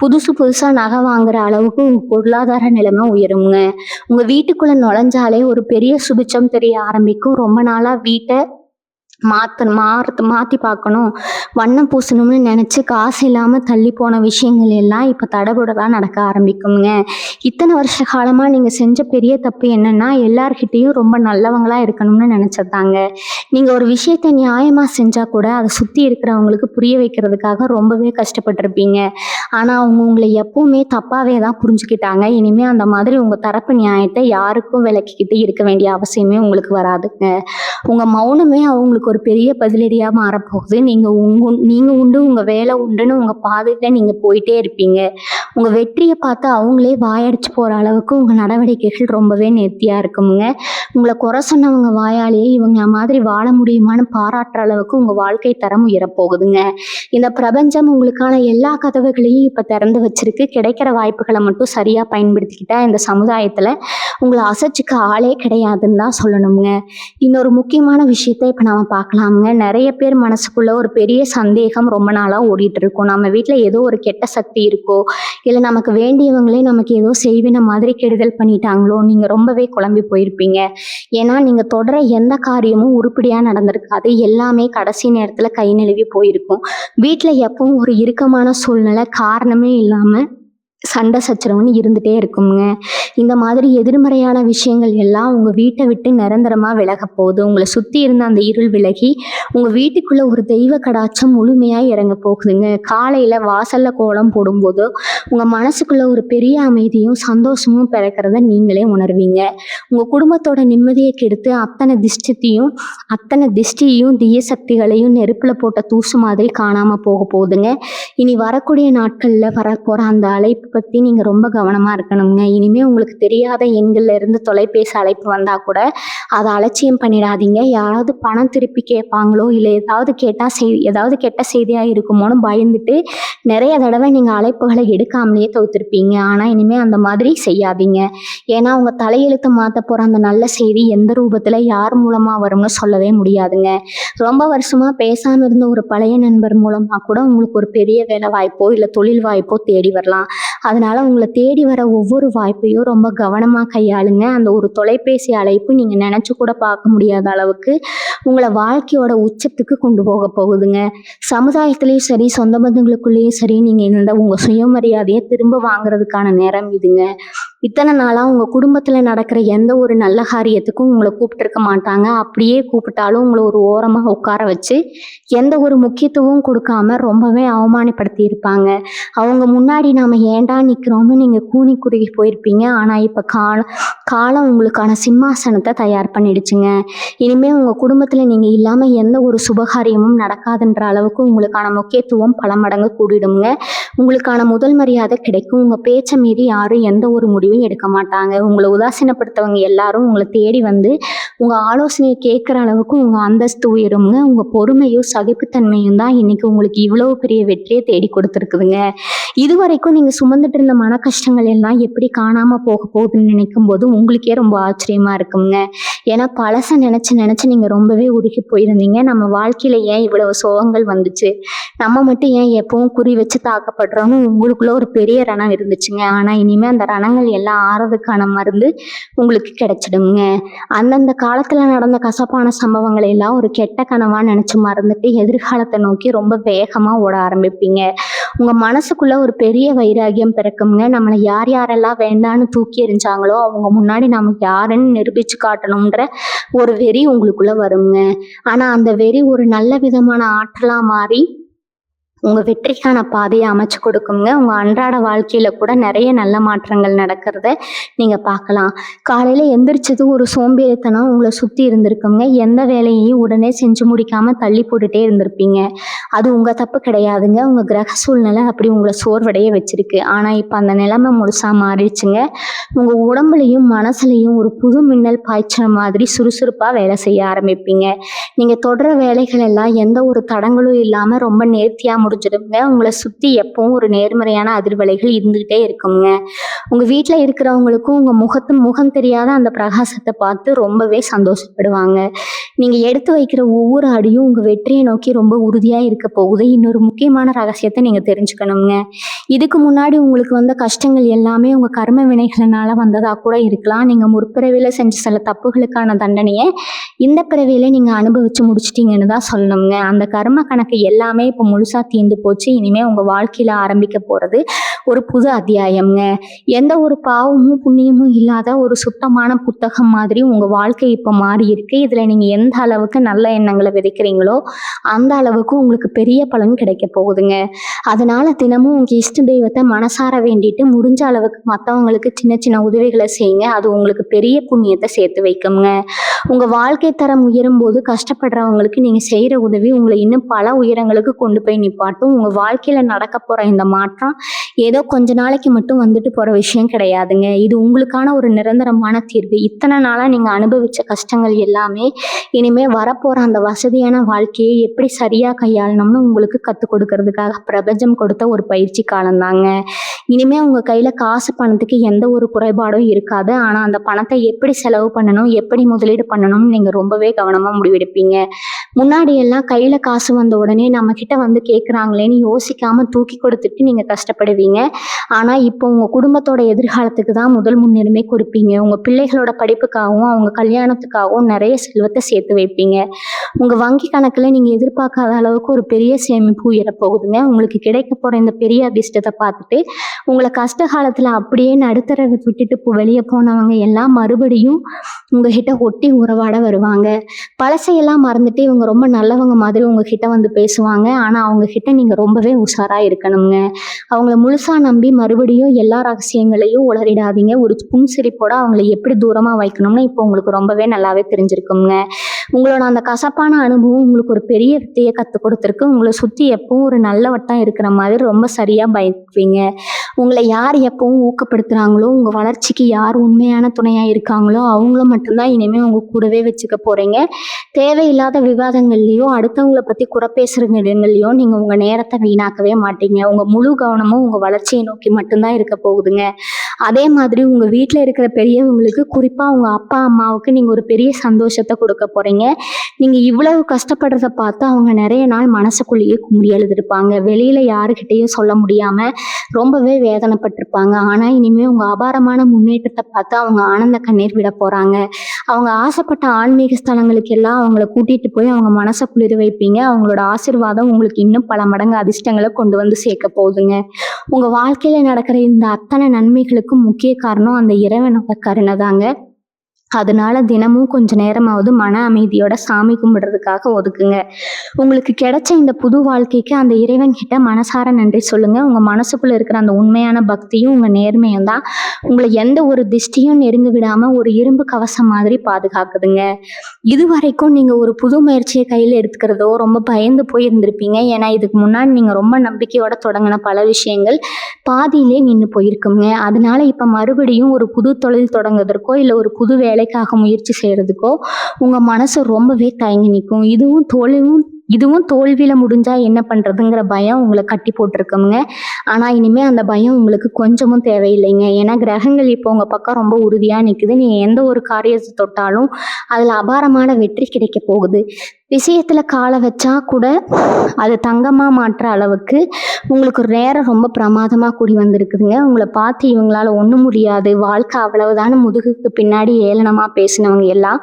புதுசா நகை வாங்குற அளவுக்கு உங்க பொருளாதார நிலைமை உயருங்க. உங்க வீட்டுக்குள்ள நுழைஞ்சாலே ஒரு பெரிய சுபிச்சம் தெரிய ஆரம்பிக்கும். ரொம்ப நாளா வீட்டை மாத்தி பார்க்கணும், வண்ணம் பூசணும்னு நினைச்சு காசு இல்லாம தள்ளி போன விஷயங்கள் எல்லாம் இப்ப தடபுடலா நடக்க ஆரம்பிக்குங்க. இத்தனை வருஷ காலமா நீங்க செஞ்ச பெரிய தப்பு என்னன்னா எல்லார்கிட்டையும் ரொம்ப நல்லவங்களா இருக்கணும்னு நினைச்சதாங்க. நீங்க ஒரு விஷயத்த நியாயமா செஞ்சா கூட அதை சுத்தி இருக்கிறவங்களுக்கு புரிய வைக்கிறதுக்காக ரொம்பவே கஷ்டப்பட்டிருப்பீங்க. ஆனா அவங்க உங்களை எப்பவுமே தப்பாவே தான் புரிஞ்சுக்கிட்டாங்க. இனிமே அந்த மாதிரி உங்க தரப்பு நியாயத்தை யாருக்கும் விளக்கிக்கிட்டு இருக்க வேண்டிய அவசியமே உங்களுக்கு வராதுங்க. உங்க மௌனமே அவங்களுக்கு ஒரு பெரிய பதிலடியா மாறப்போகுது. நீங்க உண்டு, உங்க வேலை உண்டுன்னு உங்க பாதையில நீங்க போயிட்டே இருப்பீங்க. உங்க வெற்றியை பார்த்து அவங்களே வாயடிச்சு போற அளவுக்கு உங்க நடவடிக்கைகள் ரொம்பவே நேர்த்தியா இருக்குங்க. உங்களை குறை சொன்னவங்க வாயாலேயே இவங்க மாதிரி வாழ முடியுமான்னு பாராட்டுற அளவுக்கு உங்க வாழ்க்கை தரம் உயரப்போகுதுங்க. இந்த பிரபஞ்சம் உங்களுக்கான எல்லா கதவுகளையும் இப்ப திறந்து வச்சிருக்கு. கிடைக்கிற வாய்ப்புகளை மட்டும் சரியா பயன்படுத்திக்கிட்டா இந்த சமுதாயத்துல உங்களை அசைச்சுக்க ஆளே கிடையாதுன்னு தான் சொல்லணுங்க. இன்னொரு முக்கியமான விஷயத்த இப்ப நாம பார்க்கலாமுங்க. நிறைய பேர் மனசுக்குள்ள ஒரு பெரிய சந்தேகம் ரொம்ப நாளா ஓடிட்டு இருக்கும். நம்ம வீட்டுல ஏதோ ஒரு கெட்ட சக்தி இருக்கோ, இல்ல நமக்கு வேண்டியவங்களே நமக்கு ஏதோ செய்வின மாதிரி கெடுதல் பண்ணிட்டாங்களோ, நீங்க ரொம்பவே குழம்பி போயிருப்பீங்க. ஏன்னா நீங்க தொடர எந்த காரியமும் உருப்படியா நடந்திருக்காது. எல்லாமே கடைசி நேரத்துல கை நழுவி போயிருக்கும். வீட்டுல எப்பவும் ஒரு இறுக்கமான சூழ்நிலை, காரணமே இல்லாம சண்டை சச்சரவுன்னு இருந்துட்டே இருக்குங்க. இந்த மாதிரி எதிர்மறையான விஷயங்கள் எல்லாம் உங்க வீட்டை விட்டு நிரந்தரமா விலக போகுது. உங்களை சுத்தி இருந்த அந்த இருள் விலகி உங்க வீட்டுக்குள்ள ஒரு தெய்வ கடாட்சம் முழுமையா இறங்க போகுதுங்க. காலையில வாசல்ல கோலம் போடும்போது உங்க மனசுக்குள்ள ஒரு பெரிய அமைதியும் சந்தோஷமும் பிறக்கிறத நீங்களே உணர்வீங்க. உங்க குடும்பத்தோட நிம்மதியை கெடுத்து அத்தனை திஷ்டியையும் தீய சக்திகளையும் நெருப்புல போட்ட தூசு மாதிரி காணாம போக போகுதுங்க. இனி வரக்கூடிய நாட்கள்ல வரப்போற அந்த அழைப்பு அழைப்பு பற்றி நீங்கள் ரொம்ப கவனமாக இருக்கணுங்க. இனிமேல் உங்களுக்கு தெரியாத எண்கள்ல இருந்து தொலைபேசி அழைப்பு வந்தால் கூட அதை அலட்சியம் பண்ணிடாதீங்க. யாராவது பணம் திருப்பி கேட்பாங்களோ இல்லை ஏதாவது கெட்ட செய்தியாக இருக்குமோன்னு பயந்துட்டு நிறைய தடவை நீங்கள் அழைப்புகளை எடுக்காமலேயே தவிர்த்திருப்பீங்க. ஆனால் இனிமேல் அந்த மாதிரி செய்யாதீங்க. ஏன்னா உங்க தலையெழுத்து மாற்ற போகிற அந்த நல்ல செய்தி எந்த ரூபத்தில் யார் மூலமாக வரும்னு சொல்லவே முடியாதுங்க. ரொம்ப வருஷமாக பேசாமல் இருந்த ஒரு பழைய நண்பர் மூலமாக கூட உங்களுக்கு ஒரு பெரிய வேலை வாய்ப்போ இல்லை தொழில் வாய்ப்போ தேடி வரலாம். அதனால உங்களை தேடி வர ஒவ்வொரு வாய்ப்பையும் ரொம்ப கவனமாக கையாளுங்க. அந்த ஒரு தொலைபேசி அழைப்பு நீங்கள் நினச்சி கூட பார்க்க முடியாத அளவுக்கு உங்களை வாழ்க்கையோட உச்சத்துக்கு கொண்டு போக போகுதுங்க. சமுதாயத்திலையும் சரி, சொந்த பந்தங்களுக்குள்ளேயும் சரி, நீங்கள் உங்கள் சுயமரியாதையை திரும்ப வாங்குறதுக்கான நேரம் இதுங்க. இத்தனை நாளாக உங்கள் குடும்பத்தில் நடக்கிற எந்த ஒரு நல்ல காரியத்துக்கும் உங்களை கூப்பிட்டுருக்க மாட்டாங்க. அப்படியே கூப்பிட்டாலும் உங்களை ஒரு ஓரமாக உட்கார வச்சு எந்த ஒரு முக்கியத்துவம் கொடுக்காம ரொம்பவே அவமானப்படுத்தி இருப்பாங்க. அவங்க முன்னாடி நாம் ஏண்டா நிற்கிறோம்னு நீங்கள் கூனி குறுகி போயிருப்பீங்க. ஆனால் இப்போ காலம் உங்களுக்கான சிம்மாசனத்தை தயார் பண்ணிடுச்சுங்க. இனிமேல் உங்கள் குடும்பத்தில் நீங்கள் இல்லாமல் எந்த ஒரு சுபகாரியமும் நடக்காதுன்ற அளவுக்கு உங்களுக்கான முக்கியத்துவம் பல மடங்கு கூடிடுங்க. உங்களுக்கான முதல் மரியாதை கிடைக்கும். உங்கள் பேச்சை மீறி யாரும் எந்த ஒரு முடிவும் எடுக்க மாட்டாங்க. உங்களை உதாசீனப்படுத்தவங்க எல்லாரும் உங்களை தேடி வந்து உங்கள் ஆலோசனையை கேட்குற அளவுக்கு உங்கள் அந்தஸ்து உயருங்க. உங்கள் பொறுமையும் சகிப்புத்தன்மையும் தான் இன்னைக்கு உங்களுக்கு இவ்வளோ பெரிய வெற்றியை தேடி கொடுத்துருக்குதுங்க. இதுவரைக்கும் நீங்கள் சுமந்துட்டு இருந்த மன கஷ்டங்கள் எல்லாம் எப்படி காணாமல் போக போகுதுன்னு நினைக்கும் போது உங்களுக்கே ரொம்ப ஆச்சரியமா இருக்குங்க. ஏன்னா பழசை நினச்சி நீங்கள் ரொம்பவே உருகி போயிருந்தீங்க. நம்ம வாழ்க்கையில் ஏன் இவ்வளவு சோகங்கள் வந்துச்சு, நம்ம மட்டும் ஏன் எப்பவும் குறி வச்சு தாக்கப்படுறோன்னு உங்களுக்குள்ள ஒரு பெரிய ரணம் இருந்துச்சுங்க. ஆனால் இனிமேல் அந்த ரணங்கள் எல்லாம் ஆறதுக்கான மருந்து உங்களுக்கு கிடைச்சிடுங்க. அந்தந்த காலத்தில் நடந்த கசப்பான சம்பவங்களை எல்லாம் ஒரு கெட்ட கனவா நினச்சி மறந்துட்டு எதிர்காலத்தை நோக்கி ரொம்ப வேகமாக ஓட ஆரம்பிப்பீங்க. உங்கள் மனசுக்குள்ள ஒரு பெரிய வைராகியம் பிறக்குங்க. நம்மளை யாரெல்லாம் வேண்டான்னு தூக்கி எறிஞ்சாங்களோ அவங்க முன்னாடி நமக்கு யாருன்னு நிரூபிச்சு காட்டணுன்ற ஒரு வெறி உங்களுக்குள்ள வருங்க. ஆனா அந்த வெறி ஒரு நல்ல விதமான ஆற்றலா மாறி உங்க வெற்றிக்கான பாதையை அமைச்சு கொடுக்குங்க. உங்க அன்றாட வாழ்க்கையில கூட நிறைய நல்ல மாற்றங்கள் நடக்கிறத நீங்க பார்க்கலாம். காலையில எந்திரிச்சது ஒரு சோம்பேறித்தனம் உங்களை சுத்தி இருந்திருக்குங்க. எந்த வேலையையும் உடனே செஞ்சு முடிக்காம தள்ளி போட்டுட்டே இருந்திருப்பீங்க. அது உங்க தப்பு கிடையாதுங்க. உங்க கிரக சூழ்நிலை அப்படி உங்களை சோர்வடைய வச்சிருக்கு. ஆனா இப்ப அந்த நிலைமை முழுசா மாறிடுச்சுங்க. உங்க உடம்புலையும் மனசுலையும் ஒரு புது மின்னல் பாய்ச்சல் மாதிரி சுறுசுறுப்பா வேலை செய்ய ஆரம்பிப்பீங்க. நீங்க தொடர வேலைகள் எல்லாம் எந்த ஒரு தடங்களும் இல்லாம ரொம்ப நேர்த்தியா முடிஞ்சிடுங்க. உங்களை சுத்தி எப்பவும் ஒரு நேர்மறையான அதிர்வலைகள் இருந்துகிட்டே இருக்குங்க. உங்க வீட்டுல இருக்கிறவங்களுக்கும் உங்க முகம் தெரியாத அந்த பிரகாசத்தை பார்த்து ரொம்பவே சந்தோஷப்படுவாங்க. நீங்க எடுத்து வைக்கிற ஒவ்வொரு அடியும் உங்க வெற்றியை நோக்கி ரொம்ப உறுதியா இருக்க போகுது. இன்னொரு முக்கியமான ரகசியத்தை நீங்க தெரிஞ்சுக்கணுங்க. இதுக்கு முன்னாடி உங்களுக்கு வந்த கஷ்டங்கள் எல்லாமே உங்க கர்ம வினைகளினால வந்ததா கூட இருக்கலாம். நீங்க முற்பிறவில செஞ்ச சில தப்புகளுக்கான தண்டனையை இந்த பிறவியில நீங்க அனுபவிச்சு முடிச்சிட்டீங்கன்னு தான் சொல்லணுங்க. அந்த கர்ம கணக்கு எல்லாமே இப்போ முழுசா தீர்ந்து போச்சு. இனிமே உங்க வாழ்க்கையில ஆரம்பிக்க போறது ஒரு புது அத்தியாயம்ங்க. எந்த ஒரு பாவமும் புண்ணியமும் இல்லாத ஒரு சுத்தமான புத்தகம் மாதிரி உங்க வாழ்க்கை இப்போ மாறி இருக்கு. இதுல நீங்க எந்த அளவுக்கு நல்ல எண்ணங்களை விதைக்கிறீங்களோ அந்த அளவுக்கு உங்களுக்கு பெரிய பலன் கிடைக்க போகுதுங்க. அதனால தினமும் உங்க இஷ்ட தெய்வத்தை மனசார வேண்டிட்டு முடிஞ்ச அளவுக்கு மற்றவங்களுக்கு சின்ன சின்ன உதவிகளை செய்யுங்க. அது உங்களுக்கு பெரிய புண்ணியத்தை சேர்த்து வைக்குங்க. உங்க வாழ்க்கை தரம் உயரும் போது கஷ்டப்படுறவங்களுக்கு நீங்க செய்யற உதவி உங்களை இன்னும் பல உயரங்களுக்கு கொண்டு போய் நிப்பாட்டும். உங்க வாழ்க்கையில நடக்க போற இந்த மாற்றம் ஏதோ கொஞ்ச நாளைக்கு மட்டும் வந்துட்டு போற விஷயம் கிடையாதுங்க. இது உங்களுக்கான ஒரு நிரந்தரமான தீர்வு. இத்தனை நாளா நீங்க அனுபவிச்ச கஷ்டங்கள் எல்லாமே இனிமே வரப்போற அந்த வசதியான வாழ்க்கையை எப்படி சரியா கையாளணும்னு உங்களுக்கு கற்றுக் கொடுக்கறதுக்காக பிரபஞ்சம் கொடுத்த ஒரு பயிற்சி காலம்தாங்க. இனிமே உங்க கையில காசு பணத்துக்கு எந்த ஒரு குறைபாடும் இருக்காது. ஆனா அந்த பணத்தை எப்படி செலவு பண்ணணும், எப்படி முதலீடு பண்ணணும்னு நீங்க ரொம்பவே கவனமா முடிவெடுப்பீங்க. முன்னாடி எல்லாம் கையில காசு வந்த உடனே நம்ம கிட்ட வந்து கேட்குறாங்களேன்னு யோசிக்காம தூக்கி கொடுத்துட்டு நீங்க கஷ்டப்படுவீங்க. ஆனா இப்போ உங்க குடும்பத்தோட எதிர்காலத்துக்கு தான் முதல் முன்னுரிமை கொடுப்பீங்க. உங்க பிள்ளைகளோட படிப்புக்காகவும் அவங்க கல்யாணத்துக்காகவும் நிறைய செல்வத்தை சேர்த்து வைப்பீங்க. உங்க வங்கி கணக்குல நீங்க எதிர்பார்க்காத அளவுக்கு ஒரு பெரிய சேமிப்பு உயரப்போகுதுங்க. உங்களுக்கு கிடைக்க போற இந்த பெரிய அதிர்ஷ்டத்தை பார்த்துட்டு உங்களை கஷ்ட காலத்துல அப்படியே நடுத்தர விட்டுட்டு வெளியே போனவங்க எல்லாம் மறுபடியும் உங்ககிட்ட ஒட்டி உறவாட வருவாங்க. பழசையெல்லாம் மறந்துட்டு இவங்க ரொம்ப நல்லவங்க மாதிரி உங்ககிட்ட வந்து பேசுவாங்க. ஆனா அவங்க கிட்ட நீங்க ரொம்பவே உஷாரா இருக்கணுங்க. அவங்கள முழுசா நம்பி மறுபடியும் எல்லா ரகசியங்களையும் உளறிடாதீங்க. ஒரு புன்சிரிப்போட அவங்களை எப்படி தூரமா வைக்கணும்னு இப்போ உங்களுக்கு ரொம்பவே நல்லாவே தெரிஞ்சிருக்குங்க. உங்களோட அந்த கசப்பான அனுபவம் உங்களுக்கு ஒரு பெரிய வித்தையை கற்றுக் கொடுத்துருக்கு. உங்களை சுற்றி எப்பவும் ஒரு நல்ல வட்டம் இருக்கிற மாதிரி ரொம்ப சரியாக பயக்குவீங்க. உங்களை யார் எப்பவும் ஊக்கப்படுத்துகிறாங்களோ, உங்கள் வளர்ச்சிக்கு யார் உண்மையான துணையாக இருக்காங்களோ அவங்கள மட்டும்தான் இனிமேல் உங்கள் கூடவே வச்சுக்க போகிறீங்க. தேவையில்லாத விவாதங்கள்லையோ அடுத்தவங்களை பற்றி குறை பேசுகிற இடங்கள்லையோ நீங்கள் உங்கள் நேரத்தை வீணாக்கவே மாட்டீங்க. உங்கள் முழு கவனமும் உங்கள் வளர்ச்சியை நோக்கி மட்டும்தான் இருக்க போகுதுங்க. அதே மாதிரி உங்கள் வீட்டில் இருக்கிற பெரியவங்களுக்கு, குறிப்பாக உங்கள் அப்பா அம்மாவுக்கு நீங்கள் ஒரு பெரிய சந்தோஷத்தை கொடுக்க போகிறீங்க. நீங்கள் இவ்வளவு கஷ்டப்படுறத பார்த்து அவங்க நிறைய நாள் மனசுக்குள்ளேயே குமுறி எழுதிருப்பாங்க. வெளியில் யாருக்கிட்டேயும் சொல்ல முடியாமல் ரொம்பவே வேதனைப்பட்டிருப்பாங்க. ஆனால் இனிமேல் உங்கள் அபாரமான முன்னேற்றத்தை பார்த்து அவங்க ஆனந்த கண்ணீர் விட போகிறாங்க. அவங்க ஆசைப்பட்ட ஆன்மீக ஸ்தலங்களுக்கெல்லாம் அவங்கள கூட்டிகிட்டு போய் அவங்க மனசை குளிர வைப்பீங்க. அவங்களோட ஆசீர்வாதம் உங்களுக்கு இன்னும் பல மடங்கு அதிர்ஷ்டங்களை கொண்டு வந்து சேர்க்க போகுதுங்க. உங்கள் வாழ்க்கையில் நடக்கிற இந்த அத்தனை நன்மைகளுக்கும் முக்கிய காரணம் அந்த இறைவனோட கருணை தாங்க. அதனால தினமும் கொஞ்ச நேரமாவது மன அமைதியோட சாமி கும்பிடுறதுக்காக ஒதுக்குங்க. உங்களுக்கு கிடைச்ச இந்த புது வாழ்க்கைக்கு அந்த இறைவன் கிட்ட மனசார நன்றி சொல்லுங்க. உங்க மனசுக்குள்ள இருக்கிற அந்த உண்மையான பக்தியும் உங்க நேர்மையும் தான் உங்களை எந்த ஒரு திஷ்டியும் நெருங்க விடாம ஒரு இரும்பு கவசம் மாதிரி பாதுகாக்குதுங்க. இது வரைக்கும் நீங்க ஒரு புது முயற்சியை கையில எடுத்துக்கிறதோ ரொம்ப பயந்து போய் இருந்திருப்பீங்க. ஏன்னா இதுக்கு முன்னாடி நீங்க ரொம்ப நம்பிக்கையோட தொடங்கின பல விஷயங்கள் பாதியிலே நின்று போயிருக்குங்க. அதனால இப்ப மறுபடியும் ஒரு புது தொழில் தொடங்குவதற்கோ இல்லை ஒரு புது வேலைக்காக முயற்சி செய்யறதுக்கோ உங்க மனசு ரொம்பவே தயங்கி நிற்கும். இதுவும் தோல்வியில முடிஞ்சா என்ன பண்றதுங்கிற பயம் உங்களை கட்டி போட்டிருக்குங்க. ஆனா இனிமே அந்த பயம் உங்களுக்கு கொஞ்சமும் தேவையில்லைங்க. ஏன்னா கிரகங்கள் இப்போ உங்க பக்கம் ரொம்ப உறுதியா நிக்குது. நீங்க எந்த ஒரு காரியத்தை தொட்டாலும் அதுல அபாரமான வெற்றி கிடைக்க போகுது. விஷயத்துல காலை வச்சா கூட அது தங்கமா மாற்ற அளவுக்கு உங்களுக்கு ஒரு நேரம் ரொம்ப பிரமாதமா கூடி வந்திருக்குதுங்க. உங்களை பார்த்து இவங்களால ஒண்ணும் முடியாது, வாழ்க்கை அவ்வளவுதான முதுகுக்கு பின்னாடி ஏளனமா பேசினவங்க எல்லாம்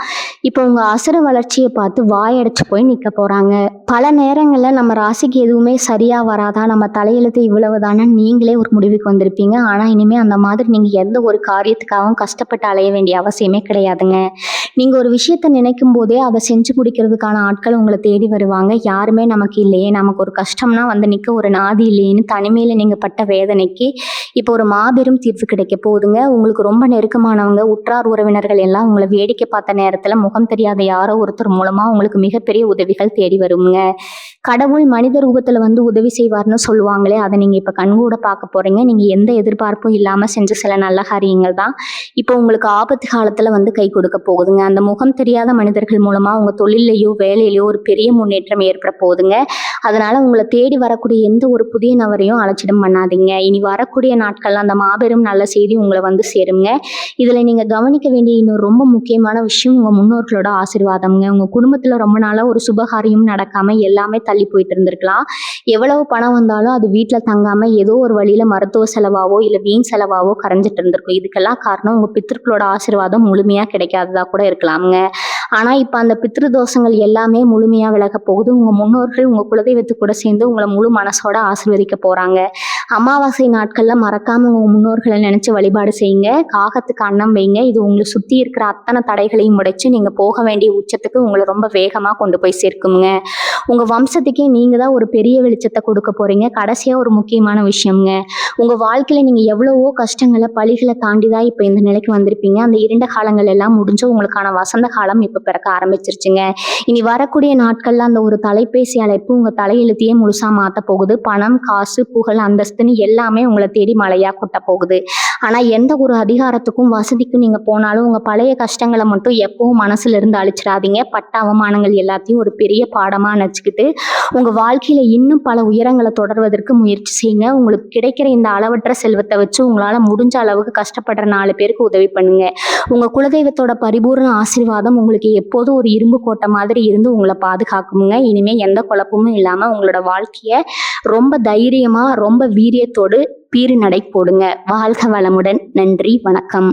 இப்போ உங்க அசுர வளர்ச்சியை பார்த்து வாயடைச்சு போய் நிக்க போறாங்க. பல நேரங்கள்ல நம்ம ராசிக்கு எதுவுமே சரியா வராதா, நம்ம தலையெழுத்து இவ்வளவுதானே நீங்களே ஒரு முடிவுக்கு வந்திருப்பீங்க. ஆனா இனிமே அந்த மாதிரி நீங்க எந்த ஒரு காரியத்துக்காகவும் கஷ்டப்பட்டு அலைய வேண்டிய அவசியமே கிடையாதுங்க. நீங்க ஒரு விஷயத்த நினைக்கும் போதே அதை செஞ்சு முடிக்கிறதுக்கான ஆட்கள் உங்களை தேடி வருவாங்க. யாருமே நமக்கு இல்லையே, நமக்கு ஒரு கஷ்டம்னா வந்து நிற்க ஒரு நாதி இல்லையேன்னு தனிமையில் நீங்கள் பட்ட வேதனைக்கு இப்போ ஒரு மாபெரும் தீர்வு கிடைக்க போகுதுங்க. உங்களுக்கு ரொம்ப நெருக்கமானவங்க, உற்றார் உறவினர்கள் எல்லாம் உங்களை வேடிக்கை பார்த்த நேரத்தில் முகம் தெரியாத யாரோ ஒருத்தர் மூலமாக உங்களுக்கு மிகப்பெரிய உதவிகள் தேடி வருங்க. கடவுள் மனித ரூபத்தில் வந்து உதவி செய்வார்னு சொல்லுவாங்களே, அதை நீங்கள் இப்போ கண்கூட பார்க்க போகிறீங்க. நீங்கள் எந்த எதிர்பார்ப்பும் இல்லாமல் செஞ்ச சில நல்ல காரியங்கள் தான் இப்போ உங்களுக்கு ஆபத்து காலத்தில் வந்து கை கொடுக்க போகுதுங்க. அந்த முகம் தெரியாத மனிதர்கள் மூலமாக உங்கள் தொழிலையோ வேலையிலையோ ஒரு பெரிய முன்னேற்றம் ஏற்பட போகுதுங்க. அதனால உங்களை தேடி வரக்கூடிய எந்த ஒரு புதிய நபரையும் அலட்சியம் பண்ணாதீங்க. இனி வரக்கூடிய நாட்கள்ல அந்த மாபெரும் நல்ல செய்தி உங்களை வந்து சேருங்க. இதில் நீங்கள் கவனிக்க வேண்டிய இன்னொரு ரொம்ப முக்கியமான விஷயம் உங்கள் முன்னோர்களோட ஆசீர்வாதம்ங்க. உங்கள் குடும்பத்தில் ரொம்ப நாளாக ஒரு சுபகாரியம் நடக்காமல் எல்லாமே தள்ளி போயிட்டு இருந்திருக்கலாம். எவ்வளவு பணம் வந்தாலும் அது வீட்டில் தங்காமல் ஏதோ ஒரு வழியில் மருத்துவ செலவாவோ இல்லை வீண் செலவாவோ கரைஞ்சிட்டு இருந்திருக்கும். இதுக்கெல்லாம் காரணம் உங்கள் பித்திருக்களோட ஆசீர்வாதம் முழுமையாக கிடைக்காததா கூட இருக்கலாமுங்க. ஆனால் இப்போ அந்த பித்ரு தோஷங்கள் எல்லாமே முழுமையாக விலக போகுது. உங்கள் முன்னோர்கள் உங்கள் குலதெய்வத்து கூட சேர்ந்து உங்களை முழு மனசோட ஆசீர்வதிக்க போகிறாங்க. அமாவாசை நாட்களில் மறக்காமல் உங்கள் முன்னோர்களை நினச்சி வழிபாடு செய்யுங்க. காகத்துக்கு அன்னம் வைங்க. இது உங்களை சுற்றி இருக்கிற அத்தனை தடைகளையும் உடைச்சு நீங்கள் போக வேண்டிய உச்சத்துக்கு உங்களை ரொம்ப வேகமாக கொண்டு போய் சேர்க்குங்க. உங்கள் வம்சத்துக்கே நீங்கள் தான் ஒரு பெரிய வெளிச்சத்தை கொடுக்க போகிறீங்க. கடைசியாக ஒரு முக்கியமான விஷயம்ங்க, உங்கள் வாழ்க்கையில் நீங்கள் எவ்வளவோ கஷ்டங்களை பழிகளை தாண்டி தான் இப்போ இந்த நிலைக்கு வந்திருப்பீங்க. அந்த இருண்ட காலங்கள் எல்லாம் முடிஞ்சு உங்களுக்கான வசந்த காலம் இப்போ பிறக்க ஆரம்பிச்சிருச்சுங்க. இனி வரக்கூடிய நாட்களில் அந்த ஒரு தொலைபேசி அழைப்பு உங்கள் தலையெழுத்தையே முழுசாக மாற்ற போகுது. பணம், காசு, புகழ், அந்தஸ்துன்னு எல்லாமே உங்களை தேடி மழையாக கொட்ட போகுது. ஆனால் எந்த ஒரு அதிகாரத்துக்கும் வசதிக்கும் நீங்கள் போனாலும் உங்கள் பழைய கஷ்டங்களை மட்டும் எப்பவும் மனசுல இருந்து அழிச்சிடாதீங்க. பட்ட அவமானங்கள் எல்லாத்தையும் ஒரு பெரிய பாடமாக நினச்சிக்கிட்டு உங்கள் வாழ்க்கையில் இன்னும் பல உயரங்களை தொடர்வதற்கு முயற்சி செய்யுங்க. உங்களுக்கு கிடைக்கிற இந்த அளவற்ற செல்வத்தை வச்சு உங்களால் முடிஞ்ச அளவுக்கு கஷ்டப்படுற 4 பேருக்கு உதவி பண்ணுங்க. உங்கள் குலதெய்வத்தோட பரிபூர்ண ஆசீர்வாதம் உங்களுக்கு எப்போதும் ஒரு இரும்பு கோட்டை மாதிரி இருந்து உங்களை பாதுகாக்குங்க. இனிமேல் எந்த குழப்பமும் இல்லாமல் உங்களோட வாழ்க்கையை ரொம்ப தைரியமாக ரொம்ப வீரியத்தோடு பீறு நடை போடுங்க. வாழ்க வளமுடன். நன்றி, வணக்கம்.